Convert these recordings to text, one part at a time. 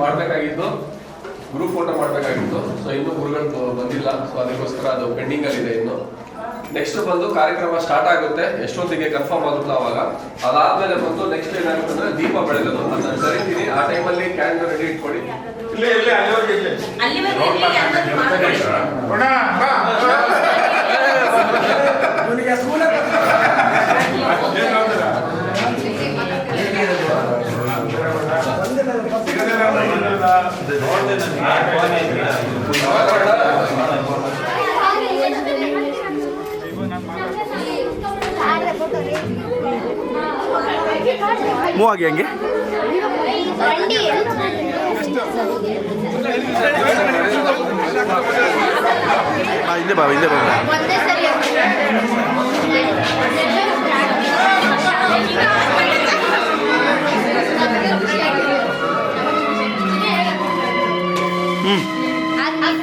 ಮಾಡಬೇಕಾಗಿತ್ತು, group photo ಮಾಡಬೇಕಾಗಿತ್ತು. So ಇನ್ನೂ ಗುರುಗಳು ಬಂದಿಲ್ಲ, ಸೊ ಅದಕ್ಕೋಸ್ಕರ ಅದು ಪೆಂಡಿಂಗ್ ಅಲ್ಲಿ ಇದೆ. ಇನ್ನು ನೆಕ್ಸ್ಟ್ ಬಂದು ಕಾರ್ಯಕ್ರಮ ಸ್ಟಾರ್ಟ್ ಆಗುತ್ತೆ, ಎಷ್ಟೊತ್ತಿಗೆ ಕನ್ಫರ್ಮ್ ಆಗುತ್ತೋ ಅವಾಗ. ಅದಾದ್ಮೇಲೆ ಬಂದು ನೆಕ್ಸ್ಟ್ ಏನಾಗುತ್ತೆ ಅಂದ್ರೆ ದೀಪ ಬೆಳಗೋದು, ಅದನ್ನ ಕರಿತೀನಿ. ಆ ಟೈಮಲ್ಲಿ ಕ್ಯಾಂಡಲ್ ರೆಡಿ ಇಟ್ಕೊಳ್ಳಿ. ಮೂವ್ ಆಗಿ ಹಂಗೆ ಹಿಂದೆ ಬಾ, ಹಿಂದೆ ಬಾ.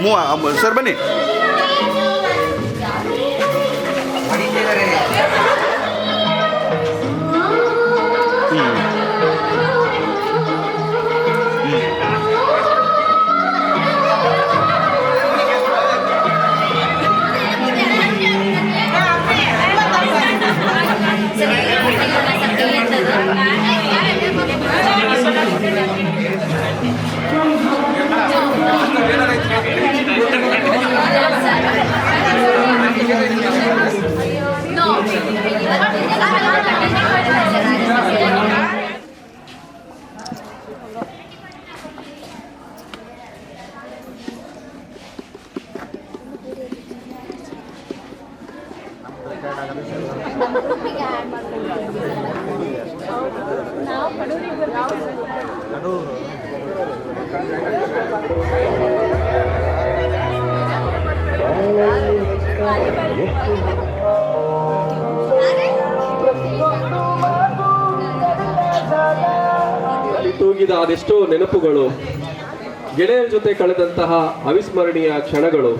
ಮೂವ್ ಸರ್ ಬನ್ನಿ. ಅಲ್ಲಿ ತೂಗಿದ ಅದೆಷ್ಟೋ ನೆನಪುಗಳು ಗೆಳೆಯರ ಜೊತೆ ಕಳೆದಂತಹ ಅವಿಸ್ಮರಣೀಯ ಕ್ಷಣಗಳು,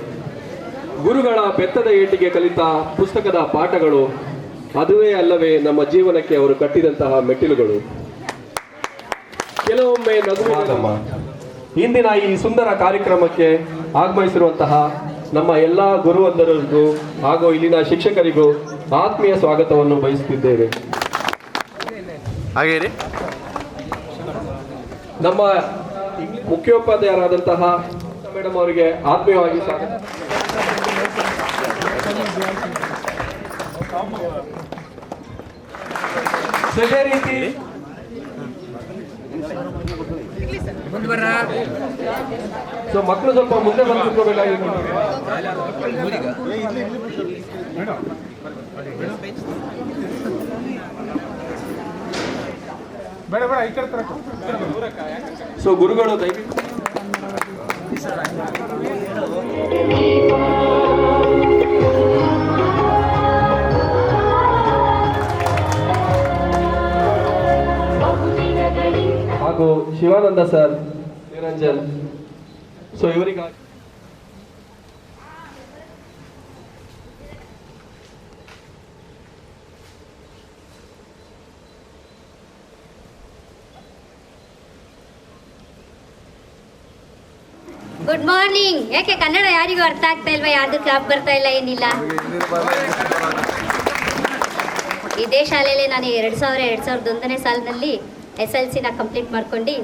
ಗುರುಗಳ ಬೆತ್ತದ ಏಟಿಗೆ ಕಲಿತ ಪುಸ್ತಕದ ಪಾಠಗಳು, ಅದುವೇ ಅಲ್ಲವೇ ನಮ್ಮ ಜೀವನಕ್ಕೆ ಅವರು ಕಟ್ಟಿದಂತಹ ಮೆಟ್ಟಿಲುಗಳು. ಕೆಲವೊಮ್ಮೆ ನಗುವಾಗಮ್ಮ. ಇಂದಿನ ಈ ಸುಂದರ ಕಾರ್ಯಕ್ರಮಕ್ಕೆ ಆಗಮಿಸಿರುವಂತಹ ನಮ್ಮ ಎಲ್ಲ ಗುರುವಂದರಿಗೂ ಹಾಗೂ ಇಲ್ಲಿನ ಶಿಕ್ಷಕರಿಗೂ ಆತ್ಮೀಯ ಸ್ವಾಗತವನ್ನು ಬಯಸುತ್ತಿದ್ದೇವೆ. ಹಾಗೇ ರೀ. ನಮ್ಮ ಮುಖ್ಯೋಪಾಧ್ಯಾಯರಾದಂತಹ ಮೇಡಮ್ ಅವರಿಗೆ ಆತ್ಮೀಯವಾಗಿ ಸ್ವಾಗತ. ಇದೇ ರೀತಿ ಸೊ ಮಕ್ಕಳು ಸ್ವಲ್ಪ ಮುಂದೆ ಬಂದು ಕೂತ್ಕೋಬೇಕಾಗಿತ್ತು. ಸೊ ಗುರುಗಳು ದಯವಿಟ್ಟು ಹಾಗೂ ಶಿವಾನಂದ ಸರ್, ನಿರಂಜನ್, ಸೊ ಇವರಿಗಾಗಿ ಗುಡ್ ಮಾರ್ನಿಂಗ್. ಯಾಕೆ ಕನ್ನಡ ಯಾರಿಗೂ ಅರ್ಥ ಆಗ್ತಾ ಇಲ್ವಾ? ಯಾರ್ದು ಕ್ಲಾಪ್ ಬರ್ತಾ ಇಲ್ಲ, ಏನಿಲ್ಲ. ಇದೇ ಶಾಲೆಯಲ್ಲಿ ನಾನು 2001ನೇ ಸಾಲಿನಲ್ಲಿ SLCನ ಕಂಪ್ಲೀಟ್ ಮಾಡ್ಕೊಂಡು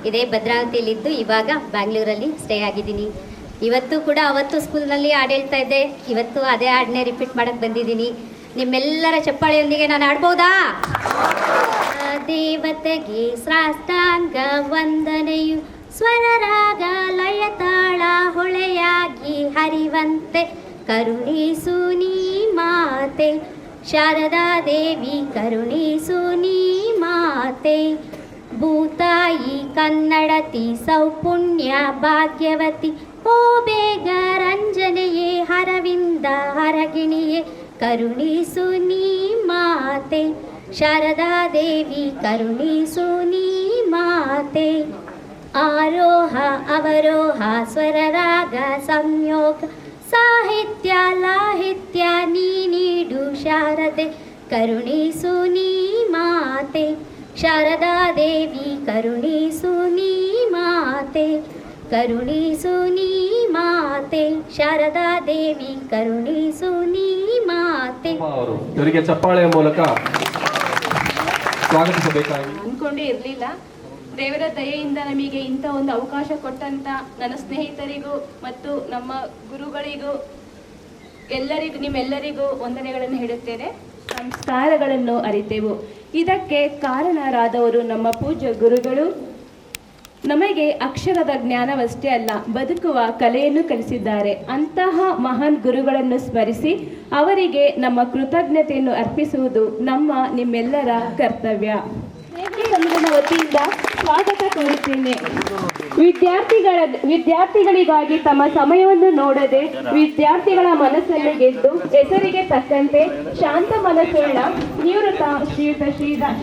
ಇದೇ ಭದ್ರಾವತಿಯಲ್ಲಿದ್ದು ಇವಾಗ ಬ್ಯಾಂಗ್ಳೂರಲ್ಲಿ ಸ್ಟೇ ಆಗಿದ್ದೀನಿ. ಇವತ್ತು ಕೂಡ ಅವತ್ತು ಸ್ಕೂಲ್ನಲ್ಲಿ ಹಾಡು ಹೇಳ್ತಾ ಇದ್ದೆ, ಇವತ್ತು ಅದೇ ಹಾಡನ್ನೇ ರಿಪೀಟ್ ಮಾಡಕ್ಕೆ ಬಂದಿದ್ದೀನಿ. ನಿಮ್ಮೆಲ್ಲರ ಚಪ್ಪಾಳೆಯೊಂದಿಗೆ ನಾನು ಹಾಡ್ಬೋದಾ? ದೇವತೆಗೆ ಸಾಷ್ಟಾಂಗ ವಂದನೆಯು ಸ್ವರರಾಗ ಲಯ ತಾಳ ಹೊಳೆಯಾಗಿ ಹರಿವಂತೆ ಕರುಣಿಸು ನೀ ಮಾತೆ ಶಾರದಾ ದೇವಿ, ಕರುಣಿಸು ನೀ ಮಾತೆ. ಭೂತಾಯಿ ಕನ್ನಡತಿ ಸೌಪುಣ್ಯ ಭಾಗ್ಯವತಿ, ಓ ಬೇಗ ರಂಜನೆಯೇ ಹರವಿಂದ ಹರಗಿಣಿಯೇ, ಕರುಣಿಸು ನೀ ಮಾತೆ ಶಾರದಾ ದೇವಿ, ಕರುಣಿಸು ನೀ ಮಾತೆ. ಆರೋಹ ಅವರೋಹ ಸ್ವರರಾಗ ಸಂಯೋಗ ಸಾಹಿತ್ಯ ಲಾಹಿತ್ಯ ನೀ ನೀಡು ಶಾರದೆ, ಕರುಣಿಸು ನೀ ಮಾತೆ ಶಾರದಾ ದೇವಿ, ಕರುಣಿಸು ನೀ ಮಾತೆ, ಕರುಣಿಸು ನೀ ಮಾತೆ ಶಾರದಾ ದೇವಿ, ಕರುಣಿಸು ನೀ ಮಾತೆ. ಅವರು ಇವರಿಗೆ ಚಪ್ಪಾಳೆಯ ಮೂಲಕ ಸ್ವಾಗತಿಸಬೇಕಾಗಿ ಅನ್ಕೊಂಡೇ ಇರಲಿಲ್ಲ. ದೇವರ ದಯೆಯಿಂದ ನಮಗೆ ಇಂಥ ಒಂದು ಅವಕಾಶ ಕೊಟ್ಟಂತ ನನ್ನ ಸ್ನೇಹಿತರಿಗೂ ಮತ್ತು ನಮ್ಮ ಗುರುಗಳಿಗೂ ನಿಮ್ಮೆಲ್ಲರಿಗೂ ವಂದನೆಗಳನ್ನು ಹೇಳುತ್ತೇನೆ. ಸಂಸ್ಕಾರಗಳನ್ನು ಅರಿತೆವು. ಇದಕ್ಕೆ ಕಾರಣರಾದವರು ನಮ್ಮ ಪೂಜ್ಯ ಗುರುಗಳು. ನಮಗೆ ಅಕ್ಷರದ ಜ್ಞಾನವಷ್ಟೇ ಅಲ್ಲ, ಬದುಕುವ ಕಲೆಯನ್ನು ಕಲಿಸಿದ್ದಾರೆ. ಅಂತಹ ಮಹಾನ್ ಗುರುಗಳನ್ನು ಸ್ಮರಿಸಿ ಅವರಿಗೆ ನಮ್ಮ ಕೃತಜ್ಞತೆಯನ್ನು ಅರ್ಪಿಸುವುದು ನಿಮ್ಮೆಲ್ಲರ ಕರ್ತವ್ಯ. ಸಂಘದ ವತಿಯಿಂದ ಸ್ವಾಗತ ಕೋರುತ್ತೇನೆ. ವಿದ್ಯಾರ್ಥಿಗಳಿಗಾಗಿ ತಮ್ಮ ಸಮಯವನ್ನು ನೋಡದೆ ವಿದ್ಯಾರ್ಥಿಗಳ ಮನಸ್ಸನ್ನು ಗೆದ್ದು ಹೆಸರಿಗೆ ತಕ್ಕಂತೆ ಶಾಂತ ಮನಸ್ಸುಳ್ಳ ನಿವೃತ್ತ ಶ್ರೀಯುತ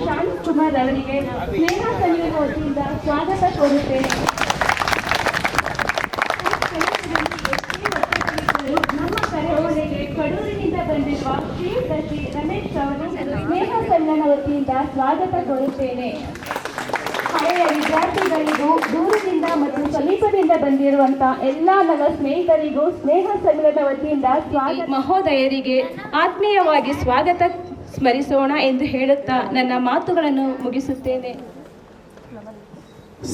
ಶಾಂತ್ ಕುಮಾರ್ ಅವರಿಗೆ ಸ್ನೇಹ ಸಂಘದ ವತಿಯಿಂದ ಸ್ವಾಗತ ಕೋರುತ್ತೇನೆ. ನಮ್ಮ ಕರೆಯವರಿಗೆ ಕಡೂರಿನಿಂದ ಬಂದಿರುವ ಶ್ರೀಯುತ ರಮೇಶ್ ಅವರು ಸ್ನೇಹ ಸಂಘದ ವತಿಯಿಂದ ಸ್ವಾಗತ ಕೋರುತ್ತೇನೆ. ಹಳೆಯ ವಿದ್ಯಾರ್ಥಿಗಳಿಗೂ ದೂರದಿಂದ ಮತ್ತು ಸಮೀಪದಿಂದ ಬಂದಿರುವಂತಹ ಎಲ್ಲ ನನ್ನ ಸ್ನೇಹಿತರಿಗೂ ಸ್ನೇಹ ಸಂಘದ ವತಿಯಿಂದ ಮಹೋದಯರಿಗೆ ಆತ್ಮೀಯವಾಗಿ ಸ್ವಾಗತ ಸ್ಮರಿಸೋಣ ಎಂದು ಹೇಳುತ್ತಾ ನನ್ನ ಮಾತುಗಳನ್ನು ಮುಗಿಸುತ್ತೇನೆ.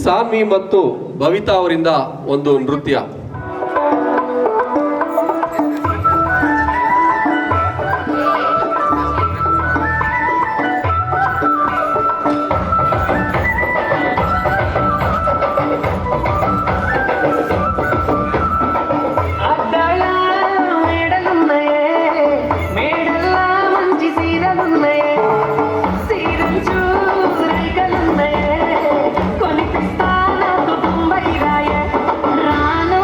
ಸಾನ್ವಿ ಮತ್ತು ಭವಿತಾ ಅವರಿಂದ ಒಂದು ನೃತ್ಯ. రాను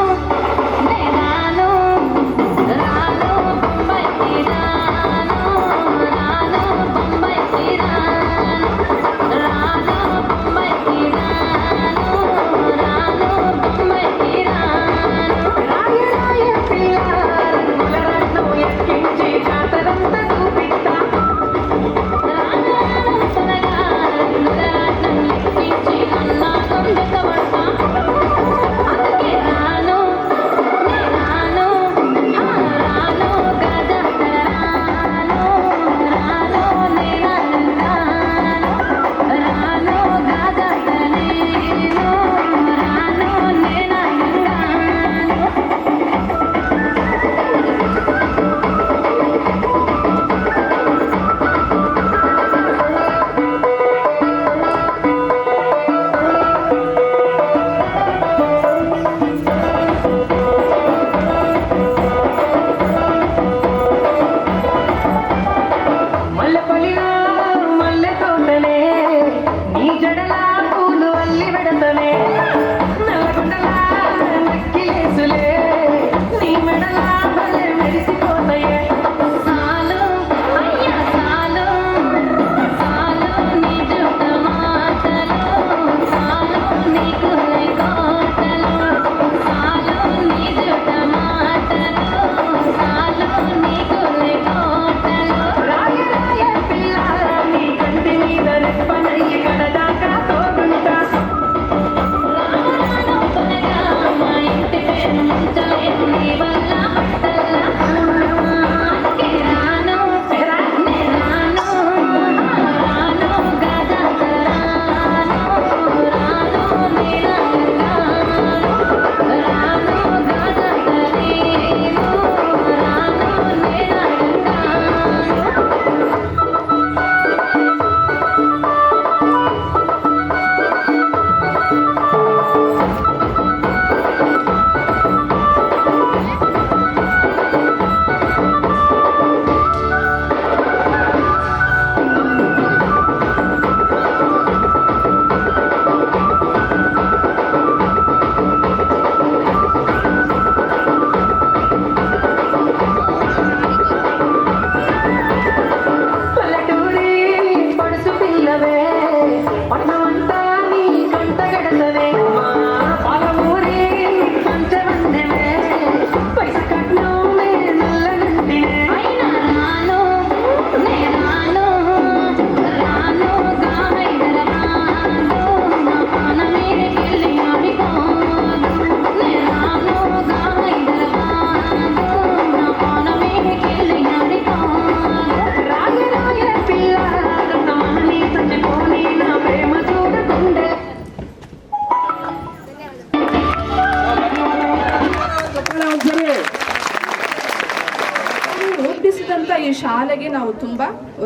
ಈ ಶಾಲೆಗೆ ನಾವು ತುಂಬ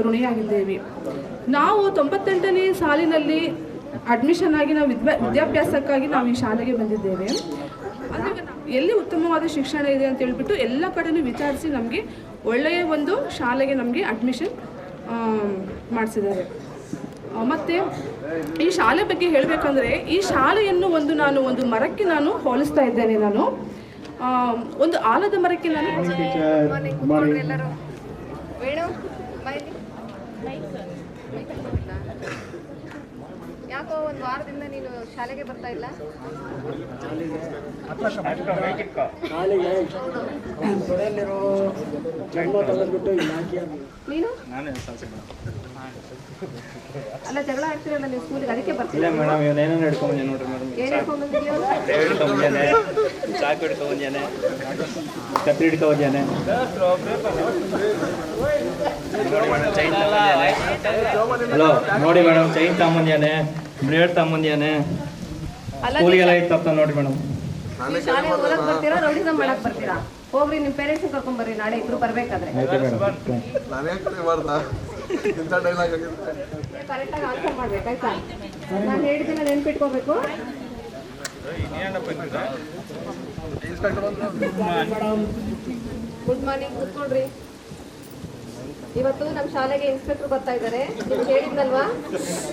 ಋಣಿಯಾಗಿದ್ದೇವೆ. ನಾವು 98ನೇ ಸಾಲಿನಲ್ಲಿ ಅಡ್ಮಿಷನ್ ಆಗಿ ನಾವು ವಿದ್ಯಾಭ್ಯಾಸಕ್ಕಾಗಿ ನಾವು ಈ ಶಾಲೆಗೆ ಬಂದಿದ್ದೇವೆ. ಅಂದರೆ ಎಲ್ಲಿ ಉತ್ತಮವಾದ ಶಿಕ್ಷಣ ಇದೆ ಅಂತ ಹೇಳ್ಬಿಟ್ಟು ಎಲ್ಲ ಕಡೆಯೂ ವಿಚಾರಿಸಿ ನಮಗೆ ಒಳ್ಳೆಯ ಒಂದು ಶಾಲೆಗೆ ನಮಗೆ ಅಡ್ಮಿಷನ್ ಮಾಡಿಸಿದ್ದಾರೆ. ಮತ್ತು ಈ ಶಾಲೆ ಬಗ್ಗೆ ಹೇಳಬೇಕಂದ್ರೆ ಈ ಶಾಲೆಯನ್ನು ನಾನು ಒಂದು ಮರಕ್ಕೆ ನಾನು ಹೋಲಿಸ್ತಾ ಇದ್ದೇನೆ. ನಾನು ಒಂದು ಆಲದ ಮರಕ್ಕೆ ನಾನು ಯಾಕೋ ಒಂದು ವಾರದಿಂದ ನೀನು ಶಾಲೆಗೆ ಬರ್ತಾ ಇಲ್ಲ? ನೀನು ಅಲ್ಲ ಜಗಳ ಆಡ್ತೀರಲ್ಲ ನೀವು ಸ್ಕೂಲಿಗೆ, ಅದಕ್ಕೆ ಬರ್ತೀರಾ? ಏನ್ ಹಿಡ್ಕೊಂಡ್ ಬಂದಿದ್ಯೋ? ಹಲೋ ನೋಡಿ ಮೇಡಮ್, ಚೈನ್ ತಗೊಂಬಂದ್ಯಾನೆ, ಬ್ರೇಡ್ ತಗೊಂಬಂದ್ಯಾನೆ, ಸ್ಕೂಲಿಗೆಲ್ಲ ಇತ್ತಪ್ಪ ನೋಡಿ ಮೇಡಮ್. ನೀವು ಶಾಲೆಗೆ ಓದಕ್ ಬರ್ತೀರಾ, ರೌಡಿಸಮ್ ಮಾಡಕ್ ಬರ್ತೀರಾ? ಹೋಗ್ರಿ ನಿಮ್ಮ ಪೇರೆಂಟ್ಸ್ ಕರ್ಕೊಂಡ್ ಬರ್ರಿ, ನಾಳೆ ಇಬ್ರು ಬರ್ಬೇಕಾದ್ರೆ. ಕರೆಕ್ಟಾಗಿ ಆನ್ಸರ್ ಮಾಡ್ಬೇಕಾಯ್ತಾ? ನಾನು ಹೇಳಿದ್ದನ್ನ ನೆನ್ಪಿಟ್ಕೋಬೇಕು. Good morning, ಕೂತ್ಕೊಳ್ರಿ. ಇವತ್ತು ನಮ್ಮ ಶಾಲೆಗೆ ಇನ್ಸ್ಪೆಕ್ಟರ್ ಬರ್ತಾ ಇದ್ದಾರೆ. ನಿಮ್ಗೆ ಹೇಳಿದ್ನಲ್ವಾ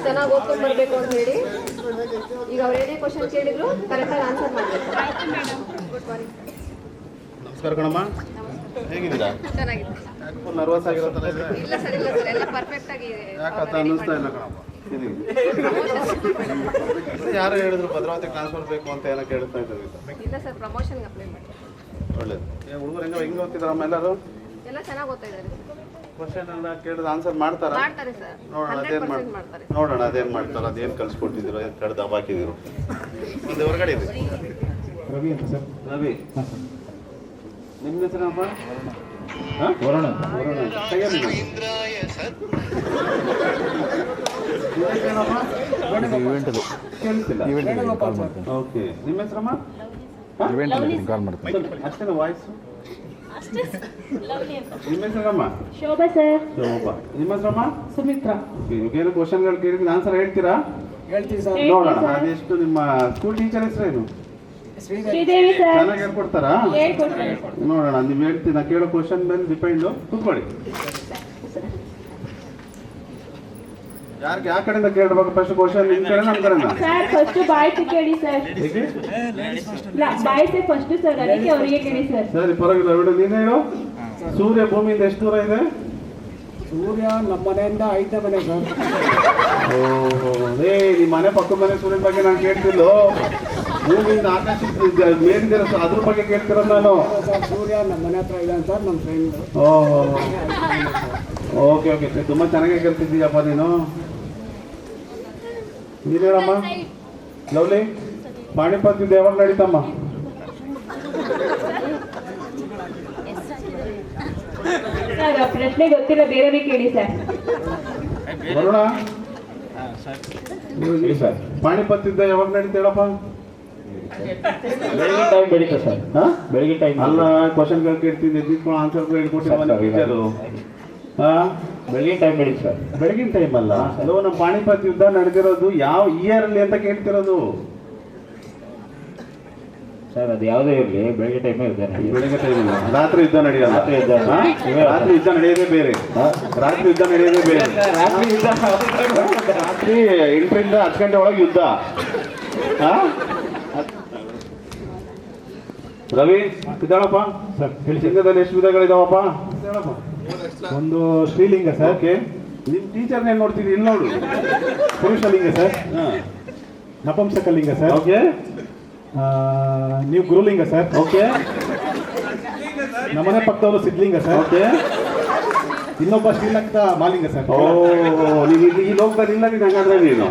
ಚೆನ್ನಾಗಿ ಓದ್ಕೊಂಡು ಬರಬೇಕು ಅಂತ ಹೇಳಿ. ಈಗ ಅವ್ರು ಏನೇ ಕ್ವಶನ್ ಕೇಳಿದ್ರು ಕರೆಕ್ಟಾಗಿ ಆನ್ಸರ್ ಮಾಡಬೇಕು. Good morning. ನಮಸ್ಕಾರ ಕಣಮ್ಮ, ಹೇಗಿದ್ದೀರಾ? ಚೆನ್ನಾಗಿದೆ. ನರ್ವಸ್ ಆಗಿರೋದಲ್ಲ? ಇಲ್ಲ ಸರ್, ಇಲ್ಲ ಸರ್, ಎಲ್ಲ ಪರ್ಫೆಕ್ಟ್ ಆಗಿ. ಯಾಕಂತ ಅನ್ನಿಸ್ತಾ ಇಲ್ಲ ಕಣಮ್ಮ. ಯಾರು ಹೇಳಿದ್ರು ಭದ್ರಾವತಿ ಟ್ರಾನ್ಸ್ಫರ್ ಬೇಕು ಅಂತ ಏನೋ ಕೇಳ್ತಾ ಇದ್ದಾರೆ. ಇಲ್ಲ ಸರ್, ಪ್ರಮೋಷನ್ಗೆ ಅಪ್ಲೈ ಮಾಡಿ. ಒಳ್ಳೇದು. ಹುಡುಗರು ಹೆಂಗೆ ಓದ್ತಿದಾರಮ್ಮ? ಎಲ್ಲರೂ ಎಲ್ಲ ಚೆನ್ನಾಗಿ ಓದ್ತಾ ಇದ್ದಾರೆ. ಕ್ವಶನ್ ಎಲ್ಲ ಕೇಳಿದ್ರೆ ಆನ್ಸರ್ ಮಾಡ್ತಾರಾ? ಮಾಡ್ತಾರೆ ಸರ್, ನೋಡೋಣ ಅದೇನು 100% ಮಾಡ್ತಾರೆ. ನೋಡೋಣ ಅದೇನು ಮಾಡ್ತಾರೆ, ಅದೇನು ಕಲಿಸ್ಕೊಟ್ಟಿದ್ದೀರೋ, ಏನು ಕಡ್ದು ದಬಾಕಿದ್ದೀರೋ. ಒಂದು ಹೊರಗಡೆ ಇದೆ. ರವಿ ಅಂತ ಸರ್. ರವಿ, ನಿಮ್ಮ ಹೆಸರಪ್ಪ? ವರುಣ. ಓಕೆ, ನಿಮ್ಮ ಹೆಸರಮ್ಮ? ಅಷ್ಟೇನ ವಾಯ್ಸು? ನಿಮ್ಮ ಹೆಸರಮ್ಮ? ಶೋಭಾ ಸರ್. ಶೋಭಾ. ನಿಮ್ಮ ಹೆಸರಮ್ಮ? ಸುಮಿತ್ರಾ. ಏನು ಕ್ವಶನ್ಗಳು ಕೇಳಿದ್ರೆ ಆನ್ಸರ್ ಹೇಳ್ತೀರಾ? ಹೇಳ್ತೀವಿ ಸರ್. ನೋಡೋಣ. ಅದೆಷ್ಟು ನಿಮ್ಮ ಸ್ಕೂಲ್ ಟೀಚರ್ ಹೆಸರೇನು? ಶ್ರೀದೇವಿ ಸರ್. ಚೆನ್ನಾಗಿ ಹೇಳ್ಕೊಡ್ತಾರಾ? ನೋಡೋಣ, ನೀವು ಹೇಳ್ತೀನಿ. ನಾ ಕೇಳೋ ಕ್ವಶನ್ ಮೇಲೆ ಡಿಪೆಂಡು. ಕೂತ್ಕೊಳ್ಳಿ. ಯಾರಿಗೆ ಯಾವ ಕಡೆಯಿಂದ ಕೇಳಬೇಕು ಫಸ್ಟ್ ಕ್ವಶನ್? ನಿಮ್ಮ ಕಡೆ ನಮ್ಮ ಕಡೆನಾ? ಸರ್ ಫಸ್ಟ್ ಬಾಯ್ಸ್ ಕೇಳಿ ಸರ್. ಬಾಯ್ಸ್ ಫಸ್ಟ್ ಸರ್, ಅದಕ್ಕೆ ಅವರಿಗೆ ಕೇಳಿ ಸರ್. ಸರಿ, ಪರವಾಗಿಲ್ಲ ಬಿಡು. ನೀನು ಹೇಳು. ಸೂರ್ಯ ಭೂಮಿಯಿಂದ ಎಷ್ಟು ದೂರ ಇದೆ? ಸೂರ್ಯ ನಮ್ಮ ಮನೆಯಿಂದ 5ನೇ ಮನೆ ಸರ್. ಓಹೋ, ನಿಮ್ಮ ಮನೆ ಪಕ್ಕದ ಮನೆ ಸೂರ್ಯನ ಬಗ್ಗೆ ನಾನು ಕೇಳ್ತಿಲ್ಲೋ. ಭೂಮಿಯಿಂದ ಆಕಾಶಕ್ಕೆ ಮೇಲಿದ್ದೀರ, ಅದ್ರ ಬಗ್ಗೆ ಕೇಳ್ತಿರೋದು ನಾನು. ಸೂರ್ಯ ನಮ್ಮ ಮನೆ ಹತ್ರ ಇದೆ ಅಂತ ನಮ್ಮ ಫ್ರೆಂಡ್. ಓಹೋ, ಓಕೆ ಓಕೆ, ತುಂಬ ಚೆನ್ನಾಗಿ ಕೇಳ್ತಿದ್ದೀಯಪ್ಪ ನೀನು. ನೀನೇನಮ್ಮ? ಲವ್ಲಿ, ಪಾಣಿಪತ್ ಯುದ್ಧ ಯಾವಾಗ ನಡೀತಮ್ಮ? ಸರ್ ಆ ಪ್ರಶ್ನೆ ಗೊತ್ತಿಲ್ಲ, ಬೇರೆಯವ್ರಿಗೆ ಕೇಳಿ ಸರ್. ಬರೋಣ. ಸರ್, ಪಾಣಿಪತ್ ಯುದ್ಧ ಯಾವಾಗ ನಡೀತಾ ಹೇಳಪ್ಪ? ಬೆಳಗಿನ ಟೈಮ್ ಬೆಳೀತಾ ಸರ್. ಬೆಳಗಿನ ಟೈಮ್ ಅಲ್ಲ, ಕ್ವಶನ್ಗಳು ಕೇಳ್ತೀನಿ, ಎದ್ದಿಟ್ಕೊಂಡು ಆನ್ಸರ್ ಹೇಳ್ಕೊಟ್ಟಿಲ್ಲ ಟೀಚರು. ಬೆಳಗಿನ ಟೈಮ್ ಬೆಳೀತು ಸರ್. ಬೆಳಗಿನ ಟೈಮ್ ಅಲ್ಲ. ಅಲ್ಲೋ, ನಮ್ಮ ಪಾಣಿಪತ್ ಯುದ್ಧ ನಡೆದಿರೋದು ಯಾವ ಇಯರ್ ಅಲ್ಲಿ ಅಂತ ಕೇಳ್ತಿರೋದು ಸರ್. ಅದು ಯಾವುದೇ ಇರಲಿ, ಬೆಳಗ್ಗೆ ಟೈಮೇ ಯುದ್ಧ ನಡೆಯುತ್ತೆ. ಬೆಳಗ್ಗೆ ಟೈಮ್ ಇಲ್ಲ, ರಾತ್ರಿ ಯುದ್ಧ ನಡೆಯಲ್ಲ. ರಾತ್ರಿ ಯುದ್ಧ. ರಾತ್ರಿ ಯುದ್ಧ ನಡೆಯೋದೇ ಬೇರೆ. ರಾತ್ರಿ ಯುದ್ಧ ನಡೆಯೋದೇ ಬೇರೆ. ರಾತ್ರಿ ಯುದ್ಧ. ರಾತ್ರಿ 8 ರಿಂದ 10 ಗಂಟೆ ಒಳಗೆ ಯುದ್ಧ. ರವಿ, ಇದ್ದಾಳಪ್ಪ ಸರ್ ಹೇಳಿ. ಲಿಂಗದಲ್ಲಿ ಎಷ್ಟು ವಿಧಗಳಿದಾವಪ್ಪ? ಹೇಳಪ್ಪ. ಒಂದು ಶ್ರೀಲಿಂಗ ಸರ್. ಓಕೆ, ನಿಮ್ಮ ಟೀಚರ್ನ ನೋಡ್ತೀವಿ, ಇಲ್ಲಿ ನೋಡು. ಪುರುಷಲಿಂಗ ಸರ್. ನಪುಂಸಕಲಿಂಗ ಸರ್. ಓಕೆ, ನೀವು ಗುರುಲಿಂಗ ಸರ್. ಓಕೆ, ನಮ್ಮನೆ ಪಕ್ಕದವರು ಸಿದ್ಧಲಿಂಗ ಸರ್. ಓಕೆ. ಇನ್ನೊಬ್ಬ ಶ್ರೀಲಂಕದ ಮಾಲಿಂಗ ಸರ್. ಓ, ನೀನು ಈ ಲೋಕದಲ್ಲಿ ಇಲ್ಲ ನೀನು, ಹಂಗಾದ್ರೆ ನೀನು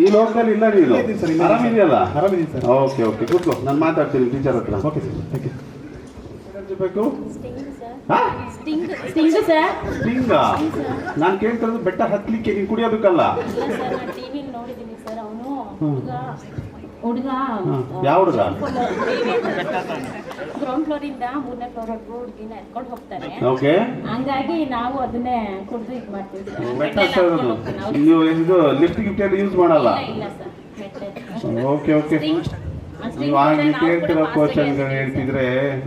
ಈ ಲೋಕದಲ್ಲಿ ಇಲ್ಲ ನೀನು. ಆರಾಮಿದೆಯಲ್ಲ? ಆರಾಮಿದ್ದೀನಿ ಸರ್. ಓಕೆ ಓಕೆ, ಕೂತ್ಕೋ, ನಾನು ಮಾತಾಡ್ತೀನಿ ಟೀಚರ್ ಹತ್ರ. Okay sir, thank you. ಬೇಕು ಸ್ಟಿಂಗ್ ಸರ್. ಸ್ಟಿಂಗ? ನಾನು ಕೇಳ್ತಿರೋದು ಬೆಟ್ಟ ಹತ್ಲಿಕ್ಕೆ, ನೀನು ಕುಡಿಯೋದಕ್ಕಲ್ಲ. ಟಿವಿಲಿ ನೋಡಿದ್ದೀನಿ ಸರ್. ಅವನು ಹುಡುಗ ಯಾವ ಹುಡುಗ? ಗ್ರೌಂಡ್ ಫ್ಲೋರ್ ಇಂದ 3ನೇ ಫ್ಲೋರ್ ಹುಡುಗಿನ ಎತ್ಕೊಂಡು ಹೋಗ್ತಾರೆ. ಓಕೆ, ಹಂಗಾಗಿ ನಾವು ಅದನ್ನೇ ಕುಡಿದು ಇದು ಮಾಡ್ತೀವಿ ಸರ್. ನೀವು ಇದು ಲಿಫ್ಟ್ ಗಿಫ್ಟ್ ಎಲ್ಲ ಯೂಸ್ ಮಾಡಲ್ಲ? ಇಲ್ಲ ಸರ್, ಮೆಟ್ಲೆ ಓಕೆ ಓಕೆ. ನೀವು ಆಗಿ ಕೇಳ್ತಿರೋ ಕ್ವಶನ್ಗಳು ಹೇಳ್ತಿದ್ರೆ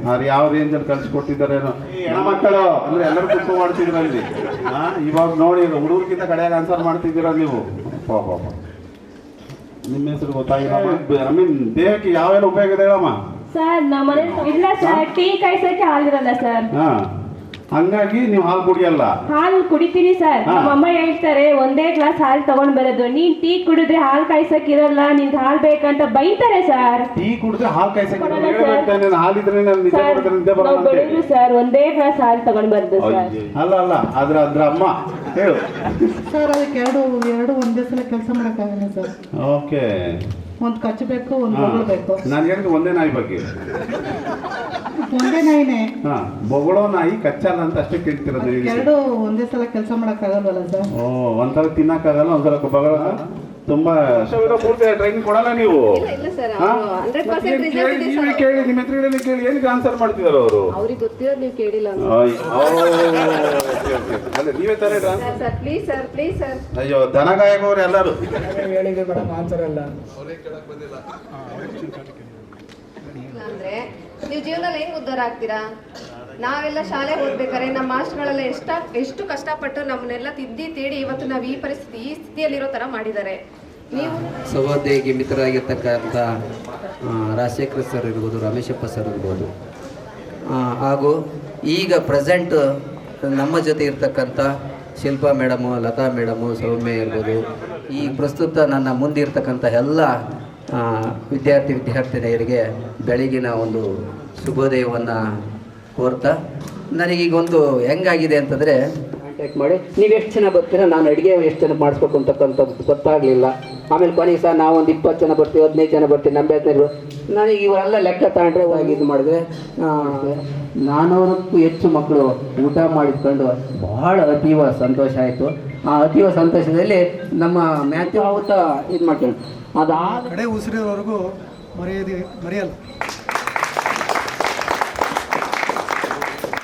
ಅವ್ರು ಯಾವ ರೇಂಜಲ್ಲಿ ಕಳ್ಸಿಕೊಟ್ಟಿದ್ದಾರೇನೋ. ಹೆಣ್ಮಕ್ಕಳು ಅಂದ್ರೆ ಎಲ್ಲರೂ ಕುಟುಂಬ ಮಾಡ್ತಿದ್ರ ಅಲ್ಲಿ. ಇವಾಗ ನೋಡಿ ಹುಡುಗರಿಗಿಂತ ಕಡೆಯಾಗಿ ಆನ್ಸರ್ ಮಾಡ್ತಿದ್ದೀರಾ ನೀವು. ಪಾಪ ನಿಮ್ಮ ಹೆಸರು ಗೊತ್ತಾಗಿಲ್ಲ. ಐ ಮೀನ್ ದೇಹಕ್ಕೆ ಯಾವೆಲ್ಲ ಉಪಯೋಗ ಇದೆ ಅಮ್ಮ? ಸರ್ ನಮ್ಮನೆ ಇಲ್ಲ ಸರ್, ಟೀ ಕಾಯ್ಸಕ್ಕೆ ಹಾಲಿರಲ್ಲ ಸರ್. ಹಾ, ಹಂಗಾಗಿ ನೀವು ಹಾಲು ಕುಡಿಯಲ್ಲ? ಹಾಲು ಕುಡಿತೀನಿ ಸರ್. ನಮ್ಮ ಅಮ್ಮ ಹೇಳ್ತಾರೆ ಒಂದೇ ಗ್ಲಾಸ್ ಹಾಲು ತಗೊಂಡ್ ಬರೋದು, ನೀನ್ ಟೀ ಕುಡಿದ್ರೆ ಹಾಲು ಕಾಯ್ಸಕ್ ಇರಲ್ಲ, ನಿನ್ ಹಾಲು ಬೇಕಂತ ಬೈತಾರೆ ಸರ್. ಟೀ ಕುಡಿದ್ರೆ ಹಾಲು ಕಾಯ್ಸಕ್ಕೆ ಹಾಲಿದ್ರೆ ನಿದ್ದೆ ಬರಲ್ಲ ಸರ್. ಒಂದೇ ಗ್ಲಾಸ್ ಹಾಲು ತಗೊಂಡ್ ಬರೋದು ಸರ್. ಅಲ್ಲ ಅಲ್ಲ, ಅದ್ರ ಅಮ್ಮ ಹೇಳು ಸರ್. ಅದಕ್ಕೆ ಎರಡು ಒಂದೇ ಸಲ ಕೆಲಸ ಮಾಡೋಕ್ಕಾಗಲ್ಲ ಸರ್. ಓಕೆ, ಒಂದು ಕಚ್ಚಬೇಕು, ಒಂದು ಬೊಗಳ್ಬೇಕು. ನಾನು ಹೇಳಿದ್ರೆ ಒಂದೇ ನಾಯಿ ಬಗ್ಗೆ. ಒಂದೇ ನಾಯಿನೇ. ಹಾ, ಬೊಗಳೋ ನಾಯಿ ಕಚ್ಚಲ್ಲ ಅಂತ ಅಷ್ಟೇ ಕೇಳ್ತಿರೋದು. ಎರಡು ಒಂದೇ ಸಲ ಕೆಲಸ ಮಾಡೋಕ್ಕಾಗಲ್ವಲ್ಲ ಸರ್? ಓ, ಒಂದ್ಸಲ ತಿನ್ನಕ್ಕಾಗಲ್ಲ, ಒಂದ್ಸಲ ಬಗಳ. ತುಂಬಾ ಪೂರ್ತಿ ಟ್ರೈನಿಂಗ್ ಕೊಡಲ್ಲ ನೀವು? ಇಲ್ಲ ಸರ್, 100% ರಿಸಲ್ಟ್ ಇದೆ ಸರ್. ಕೇಳಿ, ನಿಮ್ಮ ಹತ್ರ ಕೇಳಿ ಏನಕ್ಕೆ ಆನ್ಸರ್ ಮಾಡ್ತಿದಾರ ಅವರು? ಅವ್ರಿಗೆ ಗೊತ್ತಿರೋದು ನೀವು ಕೇಳಿಲ್ಲ ಅದೇ ನೀವೇ ತರ sir. Please sir, please sir. ಅಯ್ಯೋ, ದನಗಾಯಕವ್ರು ಎಲ್ಲರೂ ಹೇಳಿದೆ ಮೇಡಮ್, ಆನ್ಸರ್ ಅಲ್ಲ. ಅಂದ್ರೆ ನೀವು ಜೀವನದಲ್ಲಿ ಹೆಂಗ್ ಉದ್ಧಾರ ಆಗ್ತೀರಾ? ನಾವೆಲ್ಲ ಶಾಲೆ ಓದ್ಬೇಕಾದ್ರೆ ನಮ್ಮ ಮಾಸ್ಟರ್ಗಳೆಲ್ಲ ಎಷ್ಟು ಕಷ್ಟಪಟ್ಟು ನಮ್ಮನ್ನೆಲ್ಲ ತಿದ್ದಿ ತೀಡಿ ಇವತ್ತು ನಾವು ಈ ಸ್ಥಿತಿಯಲ್ಲಿರೋ ತರ ಮಾಡಿದ್ದಾರೆ. ನೀವು ಸಹೋದ್ಯೋಗಿ ಮಿತ್ರರಾಗಿರ್ತಕ್ಕಂಥ ರಾಜಶೇಖರ್ ಸರ್ ಇರ್ಬೋದು, ರಮೇಶಪ್ಪ ಸರ್ ಇರ್ಬೋದು, ಹಾಗೂ ಈಗ ಪ್ರೆಸೆಂಟ್ ನಮ್ಮ ಜೊತೆ ಇರ್ತಕ್ಕಂಥ ಶಿಲ್ಪಾ ಮೇಡಮು, ಲತಾ ಮೇಡಮು, ಸೌಮ್ಯ ಇರ್ಬೋದು, ಈ ಪ್ರಸ್ತುತ ನನ್ನ ಮುಂದಿರ್ತಕ್ಕಂಥ ಎಲ್ಲ ವಿದ್ಯಾರ್ಥಿನಿಯರಿಗೆ ಬೆಳಗಿನ ಒಂದು ಶುಭೋದಯವನ್ನು ಕೋರ್ತಾ, ನನಗೀಗ ಒಂದು ಹೆಂಗಾಗಿದೆ ಅಂತಂದರೆ, ಕಾಂಟ್ಯಾಕ್ಟ್ ಮಾಡಿ ನೀವು ಎಷ್ಟು ಜನ ಬರ್ತೀರಾ, ನಾನು ಅಡುಗೆ ಎಷ್ಟು ಜನ ಮಾಡಿಸ್ಬೇಕು ಅಂತಕ್ಕಂಥದ್ದು ಗೊತ್ತಾಗಲಿಲ್ಲ. ಆಮೇಲೆ ಕೊನೆಗೆ ಸರ್ ನಾವೊಂದು 20 ಜನ ಬರ್ತೀವಿ, 15 ಜನ ಬರ್ತೀವಿ, ನಮ್ಮ ಬೇತರು ನನಗೆ ಇವರೆಲ್ಲ ಲೆಕ್ಕ ತಗೊಂಡ್ರೆ ಹೋಗಿ ಇದು ಮಾಡಿದ್ರೆ 400ಕ್ಕೂ ಹೆಚ್ಚು ಮಕ್ಕಳು ಊಟ ಮಾಡಿಕೊಂಡು ಬಹಳ ಅತೀವ ಸಂತೋಷ ಆಯಿತು. ಆ ಅತೀವ ಸಂತೋಷದಲ್ಲಿ ನಮ್ಮ ಮ್ಯಾಥ್ಯೂ ಅವತ್ತ ಇದು ಮಾಡ್ಕೊಂಡು ಅದಾದ ಕಡೆ ಉಸಿರಿರೋವರೆಗೂ ಮರೆಯಲ್ಲ.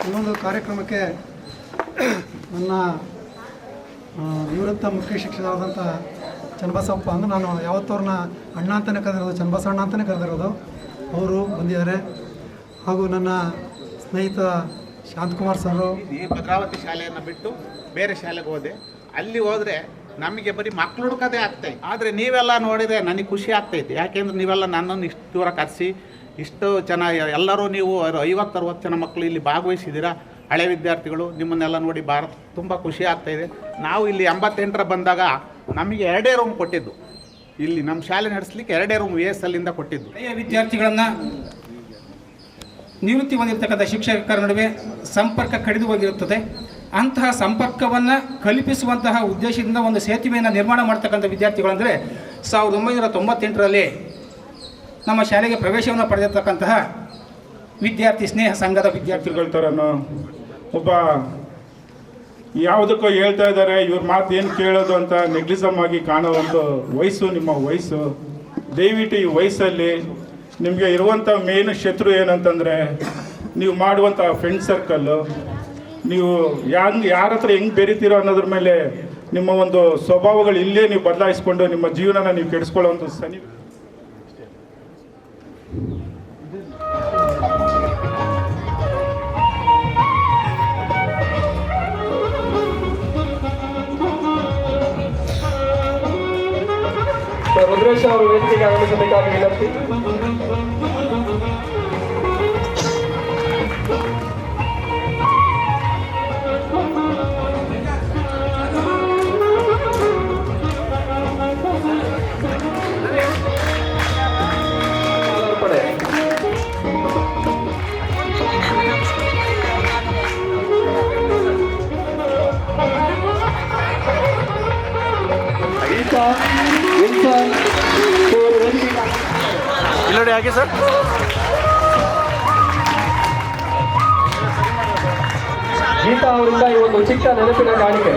ಇನ್ನೊಂದು ಕಾರ್ಯಕ್ರಮಕ್ಕೆ ನನ್ನ ನಿವೃತ್ತ ಮುಖ್ಯ ಶಿಕ್ಷಕರಾದಂಥ ಚನ್ನಬಸಪ್ಪ, ಅಂದರೆ ನಾನು ಯಾವತ್ತವ್ರನ್ನ ಅಣ್ಣ ಅಂತಲೇ ಕರೆದಿರೋದು, ಚನ್ನಬಸಣ್ಣ ಅಂತಲೇ ಕರೆದಿರೋದು, ಅವರು ಬಂದಿದ್ದಾರೆ. ಹಾಗೂ ನನ್ನ ಸ್ನೇಹಿತ ಶಾಂತಕುಮಾರ್ ಸರು. ಈ ಭದ್ರಾವತಿ ಶಾಲೆಯನ್ನು ಬಿಟ್ಟು ಬೇರೆ ಶಾಲೆಗೆ ಹೋದೆ. ಅಲ್ಲಿ ಹೋದರೆ ನಮಗೆ ಬರೀ ಮಕ್ಕಳು ಹುಡುಕೋದೇ ಆಗ್ತೈತೆ. ಆದರೆ ನೀವೆಲ್ಲ ನೋಡಿದರೆ ನನಗೆ ಖುಷಿ ಆಗ್ತೈತೆ. ಯಾಕೆಂದ್ರೆ ನೀವೆಲ್ಲ ನನ್ನನ್ನು ಇಷ್ಟು ದೂರ ಕರೆಸಿ ಇಷ್ಟು ಚೆನ್ನಾಗಿ ಎಲ್ಲರೂ ನೀವು 50-60 ಜನ ಮಕ್ಕಳು ಇಲ್ಲಿ ಭಾಗವಹಿಸಿದ್ದೀರಾ. ಹಳೆ ವಿದ್ಯಾರ್ಥಿಗಳು ನಿಮ್ಮನ್ನೆಲ್ಲ ನೋಡಿ ಭಾರತ ತುಂಬ ಖುಷಿ ಆಗ್ತಾಯಿದೆ. ನಾವು ಇಲ್ಲಿ 88ರ ಬಂದಾಗ ನಮಗೆ 2 ರೂಮ್ ಕೊಟ್ಟಿದ್ದು. ಇಲ್ಲಿ ನಮ್ಮ ಶಾಲೆ ನಡೆಸಲಿಕ್ಕೆ 2 ರೂಮ್ VSLಯಿಂದ ಕೊಟ್ಟಿದ್ದು. ವಿದ್ಯಾರ್ಥಿಗಳನ್ನು ನಿವೃತ್ತಿ ಹೊಂದಿರತಕ್ಕಂಥ ಶಿಕ್ಷಕರ ನಡುವೆ ಸಂಪರ್ಕ ಕಡಿದು ಹೋಗಿರುತ್ತದೆ. ಅಂತಹ ಸಂಪರ್ಕವನ್ನು ಕಲ್ಪಿಸುವಂತಹ ಉದ್ದೇಶದಿಂದ ಒಂದು ಸೇತುವೆಯನ್ನು ನಿರ್ಮಾಣ ಮಾಡ್ತಕ್ಕಂಥ ವಿದ್ಯಾರ್ಥಿಗಳಂದರೆ 1998ರಲ್ಲಿ ನಮ್ಮ ಶಾಲೆಗೆ ಪ್ರವೇಶವನ್ನು ಪಡೆದಿರ್ತಕ್ಕಂತಹ ವಿದ್ಯಾರ್ಥಿ ಸ್ನೇಹ ಸಂಘದ ವಿದ್ಯಾರ್ಥಿಗಳ ಥರನೋ ಒಬ್ಬ ಯಾವುದಕ್ಕೋ ಹೇಳ್ತಾ ಇದ್ದಾರೆ, ಇವ್ರ ಮಾತು ಏನು ಕೇಳೋದು ಅಂತ ನೆಗ್ಲಿಸಮ್ ಆಗಿ ಕಾಣೋ ಒಂದು ವಯಸ್ಸು ನಿಮ್ಮ ವಯಸ್ಸು. ದಯವಿಟ್ಟು ಈ ವಯಸ್ಸಲ್ಲಿ ನಿಮಗೆ ಇರುವಂಥ ಮೇನ್ ಶತ್ರು ಏನಂತಂದರೆ ನೀವು ಮಾಡುವಂಥ ಫ್ರೆಂಡ್ ಸರ್ಕಲ್ಲು. ನೀವು ಯಾರ ಹತ್ರ ಹೆಂಗೆ ಬೆರಿತೀರೋ ಅನ್ನೋದ್ರ ಮೇಲೆ ನಿಮ್ಮ ಒಂದು ಸ್ವಭಾವಗಳು ಇಲ್ಲೇ ನೀವು ಬದಲಾಯಿಸ್ಕೊಂಡು ನಿಮ್ಮ ಜೀವನನ ನೀವು ಕೆಡಿಸ್ಕೊಳ್ಳೋ ಒಂದು ರುದ್ರೇಶ್ ಅವರು ವೇದಿಕೆಗೆ ಆಗಮಿಸಬೇಕಾಗಿ ವಿನಂತಿ. ಇಲ್ಲಡಿ ಹಾಗೆ ಸರ್. ಗೀತಾ ಅವರಿಂದ ಈ ಒಂದು ಚಿಕ್ಕ ನೆನಪಿನ ಕಾಣಿಕೆ.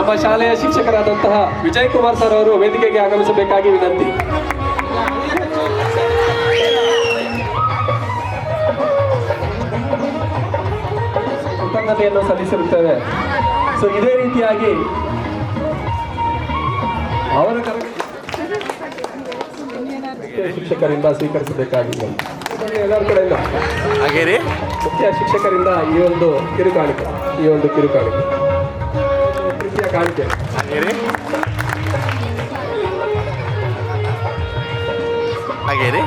ನಮ್ಮ ಶಾಲೆಯ ಶಿಕ್ಷಕರಾದಂತಹ ವಿಜಯ್ ಕುಮಾರ್ ಸರ್ ಅವರು ವೇದಿಕೆಗೆ ಆಗಮಿಸಬೇಕಾಗಿ ವಿನಂತಿ. ಕೃತಜ್ಞತೆಯನ್ನು ಸಲ್ಲಿಸಿರುತ್ತೇವೆ. ಸೊ ಇದೇ ರೀತಿಯಾಗಿ ಅವರ ಶಿಕ್ಷಕರಿಂದ ಸ್ವೀಕರಿಸಬೇಕಾಗಿದೆ. ಎಲ್ಲರ ಕಡೆಯಿಂದ ಹಾಗೇರಿ ಮುಖ್ಯ ಶಿಕ್ಷಕರಿಂದ ಈ ಒಂದು ಕಿರುಕಾಣಿಕೆ ಪ್ರೀತಿಯ ಕಾಣಿಕೆ. ಹಾಗೇರಿ ಹಾಗೇರಿ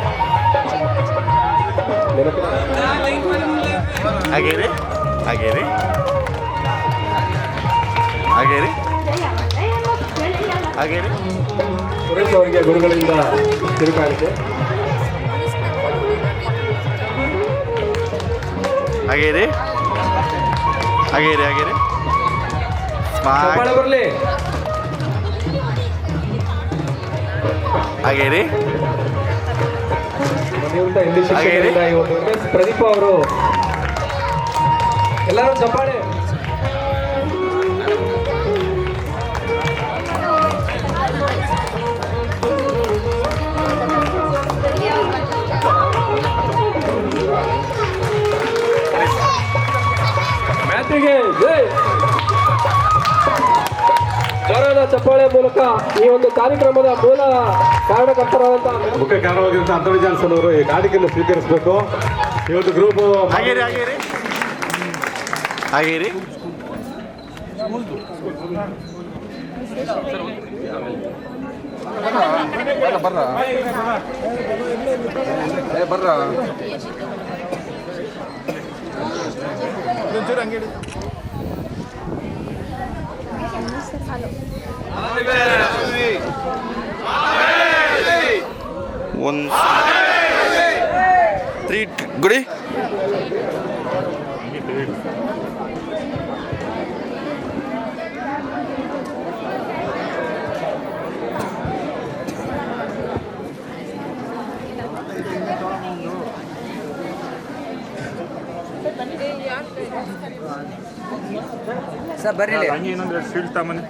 ಹಾಗೇರಿ ಹಾಗೇರಿ ಹಾಗೇರಿ ಹಾಗೇರಿ ಸುರೇಶ್ ಅವರಿಗೆ ಗುರುಗಳಿಂದ ಕಿರುಕಾಣಿಕೆ. ಹಾಗೇರಿ ಹಾಗೇರಿ ಹಾಗೇರಿ ಬರಲಿ. ಹಾಗೇರಿ ನಿವೃತ್ತ ಹಿಂದಿ ಶಿಕ್ಷಕರಿಂದ ಈ ಒಂದು ಪ್ರದೀಪ ಅವರು ಎಲ್ಲರೂ ಚಪ್ಪಾಳೆ. ಮ್ಯಾಥಿಗೆ ಜೈ. ಜೋರಾದ ಚಪ್ಪಾಳೆ ಮೂಲಕ ಈ ಒಂದು ಕಾರ್ಯಕ್ರಮದ ಮೂಲ ಕಾರಣಕರ್ತರಾದಂತಹ ಮುಖ್ಯ ಕಾರಣವಾಗಿರುವಂಥ ಅಂತೋಣಿ ಜಾನ್ಸನ್ ಅವರು ಈ ಕಾಣಿಕೆಯನ್ನು ಸ್ವೀಕರಿಸಬೇಕು. ಈ ಒಂದು ಗ್ರೂಪ್ ಹಾಗೇರಿ ಹಾಗೇರಿ ಹಾಗೇರಿ ಬರ್ರ ಒಂದು 3 ಗುಡಿ ಸರ್ ಬರ್ರಿ ಹಂಗೆ ಇನ್ನೊಂದು ಸ್ವೀಟ್ ತಗೊಂಬನ್ನಿ.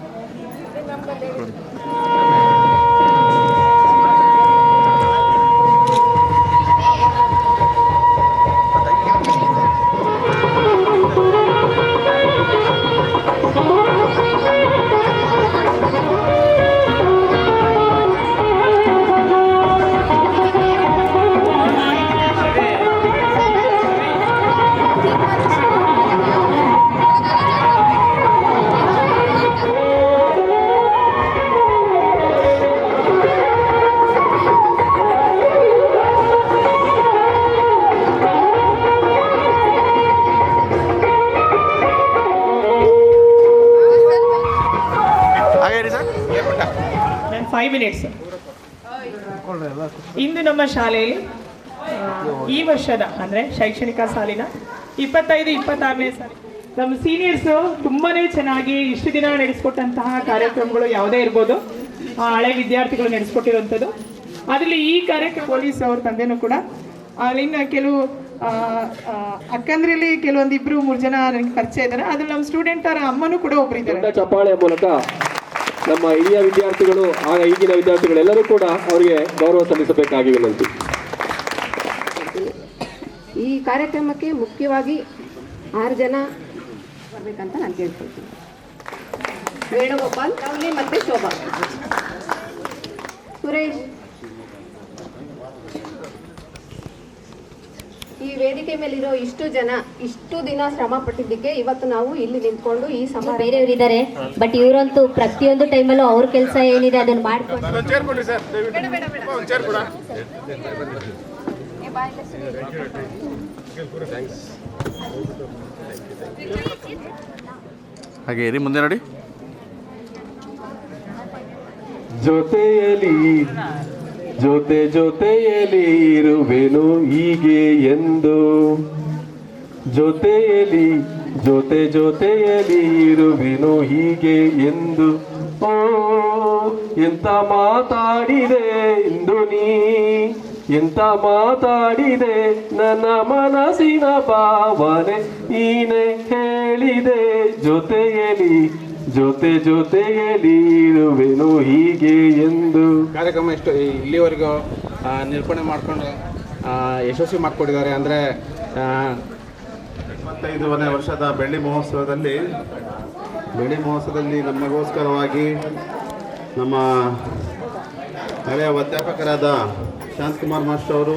ಹಾಗೇರಿ ಸರ್ 5 ಮಿನಿಟ್ಸ್. ಇಂದು ನಮ್ಮ ಶಾಲೆಯಲ್ಲಿ ಈ ವರ್ಷದ ಅಂದರೆ ಶೈಕ್ಷಣಿಕ ಸಾಲಿನ 25-26ನೇ ಸಾಲಿ ನಮ್ಮ ಸೀನಿಯರ್ಸು ತುಂಬಾ ಚೆನ್ನಾಗಿ ಇಷ್ಟು ದಿನ ನಡೆಸ್ಕೊಟ್ಟಂತಹ ಕಾರ್ಯಕ್ರಮಗಳು ಯಾವುದೇ ಇರ್ಬೋದು, ಹಳೆ ವಿದ್ಯಾರ್ಥಿಗಳು ನಡೆಸ್ಕೊಟ್ಟಿರುವಂಥದ್ದು. ಅದರಲ್ಲಿ ಈ ಕಾರ್ಯಕ್ರಮ ಪೊಲೀಸ್ ಅವ್ರ ತಂದೆನೂ ಕೂಡ ಅಲ್ಲಿನ ಕೆಲವು ಅಕ್ಕಂದ್ರಲ್ಲಿ ಕೆಲವೊಂದು 2-3 ಜನ ನನಗೆ ಪರಿಚಯ ಇದ್ದಾರೆ. ಅದ್ರಲ್ಲಿ ನಮ್ಮ ಸ್ಟೂಡೆಂಟ್ ಅವರ ಅಮ್ಮನೂ ಕೂಡ ಒಬ್ಬರು ಇದ್ದಾರೆ. ಚಪ್ಪಾಳೆಯ ಮೂಲಕ ನಮ್ಮ ಹಿರಿಯ ವಿದ್ಯಾರ್ಥಿಗಳು ಆಗ ಈಗಿನ ವಿದ್ಯಾರ್ಥಿಗಳೆಲ್ಲರೂ ಕೂಡ ಅವರಿಗೆ ಗೌರವ ಸಲ್ಲಿಸಬೇಕಾಗಿ ವಿನಂತಿ. ಈ ಕಾರ್ಯಕ್ರಮಕ್ಕೆ ಮುಖ್ಯವಾಗಿ 6 ಜನ ಬರ್ಬೇಕಂತ ನಾನು ಕೇಳ್ಕೊಳ್ತೀನಿ. ವೇಣುಗೋಪಾಲ್, ಲವ್ಲಿ ಮತ್ತೆ ಶೋಭಾ. ಸುರೇಶ್, ಈ ವೇದಿಕೆ ಮೇಲಿರೋ ಇಷ್ಟು ಜನ ಇಷ್ಟು ದಿನ ಶ್ರಮ ಪಟ್ಟಿದ್ದಕ್ಕೆ ಇವತ್ತು ನಾವು ಇಲ್ಲಿ ನಿಂತ್ಕೊಂಡು ಈ ಸಮಾರಂಭ ಬೇರೆಯವರಿದ್ದಾರೆ, ಬಟ್ ಇವರಂತೂ ಪ್ರತಿಯೊಂದು ಟೈಮಲ್ಲೂ ಅವ್ರ ಕೆಲಸ ಏನಿದೆ ಅದನ್ನು ಮಾಡ್ಕೊಂಡು ಹಾಗೇರಿ ಮುಂದೆ ನೋಡಿ. ಜೊತೆಯಲಿ ಜೊತೆಯಲಿ ಇರುವೆನು ಹೀಗೆ ಎಂದು, ಜೊತೆಯಲಿ ಜೊತೆಯಲಿ ಇರುವೆನು ಹೀಗೆ ಎಂದು. ಓ ಎಂತ ಮಾತಾಡಿದೆ ಇಂದು ನೀ, ಎಂತ ಮಾತಾಡಿದೆ ನನ್ನ ಮನಸ್ಸಿನ ಭಾವನೆ ನೀನೆ ಹೇಳಿದೆ. ಜೊತೆಯಲಿ ಜೊತೆ ಜೊತೆಗೆ ನೀರುವೆನು ಹೀಗೆ ಎಂದು. ಕಾರ್ಯಕ್ರಮ ಇಲ್ಲಿವರೆಗೂ ನಿರೂಪಣೆ ಮಾಡಿಕೊಂಡು ಯಶಸ್ವಿ ಮಾಡಿಕೊಟ್ಟಿದ್ದಾರೆ. ಅಂದರೆ 25ನೇ ವರ್ಷದ ಬೆಳ್ಳಿ ಮಹೋತ್ಸವದಲ್ಲಿ ನಮಗೋಸ್ಕರವಾಗಿ ನಮ್ಮ ಹಳೆಯ ಅಧ್ಯಾಪಕರಾದ ಶಾಂತಕುಮಾರ್ ಮಾಸ್ಟರ್ ಅವರು